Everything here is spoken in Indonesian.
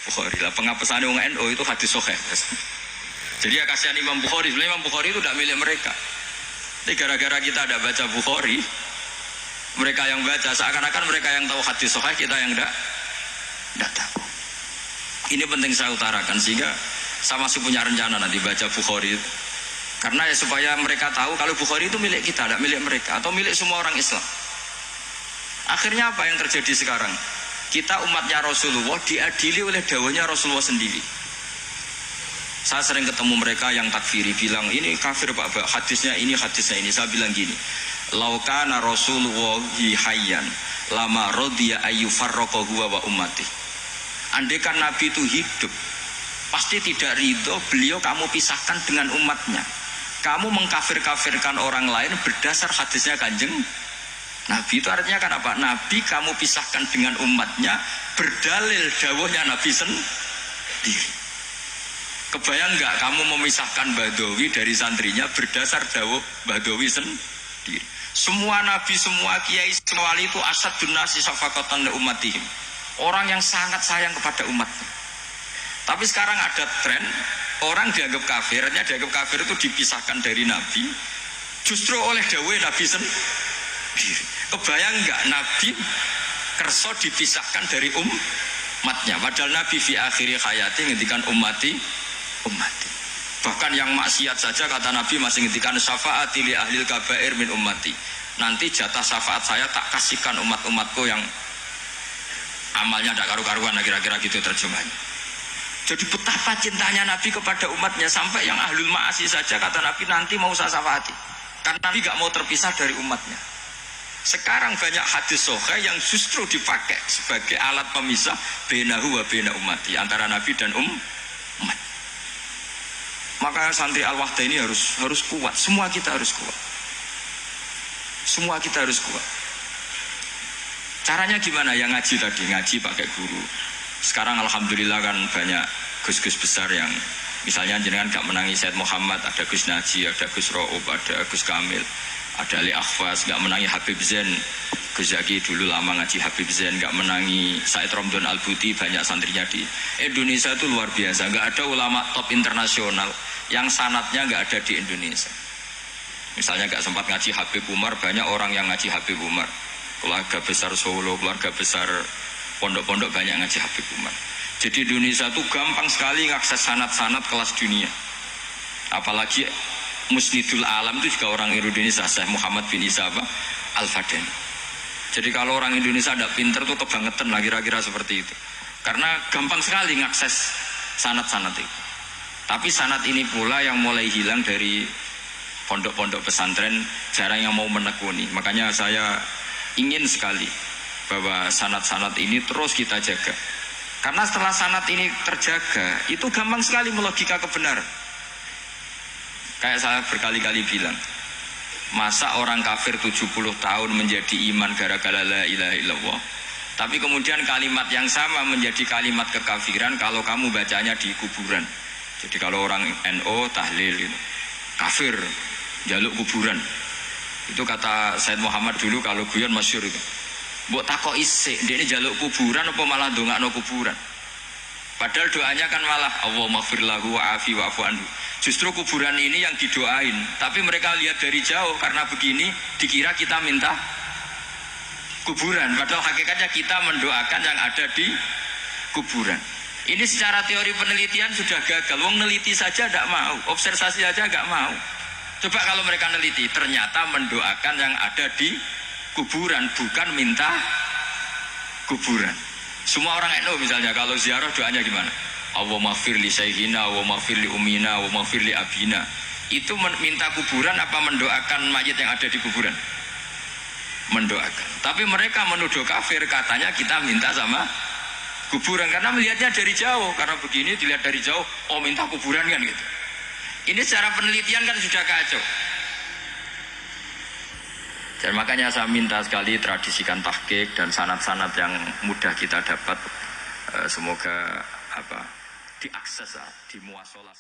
Bukhari. Lah pengapesan wong NU itu hadis sahih. Jadi ya kasihan Imam Bukhari. Sebenarnya Imam Bukhari itu tidak milik mereka. Tapi gara-gara kita tidak baca Bukhari, mereka yang baca seakan-akan mereka yang tahu hadis sahih, kita yang tidak tahu. Ini penting saya utarakan sehingga saya masih punya rencana nanti baca Bukhari. Karena ya supaya mereka tahu kalau Bukhari itu milik kita, tidak milik mereka atau milik semua orang Islam. Akhirnya apa yang terjadi sekarang? Kita umatnya Rasulullah diadili oleh dawahnya Rasulullah sendiri. Saya sering ketemu mereka yang takfiri bilang ini kafir Pak, hadisnya ini. Saya bilang gini, laukana Rasulullah hayyan lama rodiya ayu farroko huwa wa ummati. Andaikan Nabi itu hidup, pasti tidak ridho beliau kamu pisahkan dengan umatnya. Kamu mengkafir-kafirkan orang lain berdasar hadisnya Kanjeng Nabi. Itu artinya kan apa? Nabi kamu pisahkan dengan umatnya berdalil dawuhnya Nabi sendiri. Kebayang nggak kamu memisahkan Badawi dari santrinya berdasar dawuh Badawi sendiri? Semua nabi, semua kiai, semua wali itu asadun nasi syafaqatan li ummatihim. Orang yang sangat sayang kepada umatnya. Tapi sekarang ada tren orang dianggap kafir, dianggap kafir itu dipisahkan dari nabi justru oleh dawuh Nabi sendiri. Kebayang nggak Nabi kerso dipisahkan dari umatnya, padahal Nabi fi akhiri hayati ngendikan ummati. Bahkan yang maksiat saja kata Nabi masih ngendikan syafaati li ahlil kabair min ummati. Nanti jatah syafaat saya tak kasihkan umat-umatku yang amalnya tidak karu-karuan, kira-kira gitu terjemahnya. Jadi betapa cintanya Nabi kepada umatnya sampai yang ahlul ma'asi saja kata Nabi nanti mau saya syafaati. Karena Nabi gak mau terpisah dari umatnya. Sekarang banyak hadis sahih yang justru dipakai sebagai alat pemisah bainahu wa baina ummati, antara Nabi dan umat. Maka santri Al-Wahdah ini harus kuat. Semua kita harus kuat. Semua kita harus kuat. Caranya gimana? Yang ngaji tadi, ngaji pakai guru. Sekarang alhamdulillah kan banyak gus-gus besar yang misalnya jenengan gak menangi Said Muhammad, ada Gus Naji, ada Gus Ro'ub, ada Gus Kamil, ada Ali Akhfas, gak menangi Habib Zain. Gus Zaki dulu lama ngaji Habib Zain, gak menangi Said Romdon Al-Buti, banyak santrinya di Indonesia itu luar biasa. Gak ada ulama top internasional yang sanatnya gak ada di Indonesia. Misalnya gak sempat ngaji Habib Umar, banyak orang yang ngaji Habib Umar. Keluarga besar Solo, keluarga besar pondok-pondok banyak ngaji Habib Umar. Jadi Indonesia itu gampang sekali ngakses sanat-sanat kelas dunia. Apalagi Musnidul Alam itu juga orang Indonesia, Syekh Muhammad bin Isa Al-Fadani. Jadi kalau orang Indonesia tidak pinter tuh kebangetan lah kira-kira seperti itu. Karena gampang sekali ngakses sanat-sanat itu. Tapi sanat ini pula yang mulai hilang dari pondok-pondok pesantren, jarang yang mau menekuni. Makanya saya ingin sekali bahwa sanat-sanat ini terus kita jaga. Karena setelah sanat ini terjaga, itu gampang sekali melogika kebenaran. Kayak saya berkali-kali bilang, masa orang kafir 70 tahun menjadi iman gara-gara la ilaha illallah, tapi kemudian kalimat yang sama menjadi kalimat kekafiran kalau kamu bacanya di kuburan. Jadi kalau orang NU tahlil itu kafir, jaluk kuburan. Itu kata Said Muhammad dulu kalau guyon masyhur itu. Mbok takok isik, dia ini jaluk kuburan apa malah ndongakno kuburan. Padahal doanya kan malah Allahumma ighfir lahu wa'afi wa'fu anhu. Justru kuburan ini yang didoain, tapi mereka lihat dari jauh karena begini dikira kita minta kuburan. Padahal hakikatnya kita mendoakan yang ada di kuburan. Ini secara teori penelitian sudah gagal. Wong neliti saja tidak mau, observasi saja nggak mau. Coba kalau mereka neliti, ternyata mendoakan yang ada di kuburan, bukan minta kuburan. Semua orang NU misalnya kalau ziarah doanya gimana? Allahumma ighfir li sayyighina, Allahumma ighfir li ummina, Allahumma ighfir li abina. Itu minta kuburan apa mendoakan mayit yang ada di kuburan? Mendoakan. Tapi mereka menuduh kafir, katanya kita minta sama kuburan karena melihatnya dari jauh. Karena begini dilihat dari jauh, oh minta kuburan kan gitu. Ini secara penelitian kan sudah kacau. Dan makanya saya minta sekali tradisikan tahqiq dan sanad-sanad yang mudah kita dapat, semoga diakses, dimuasalah.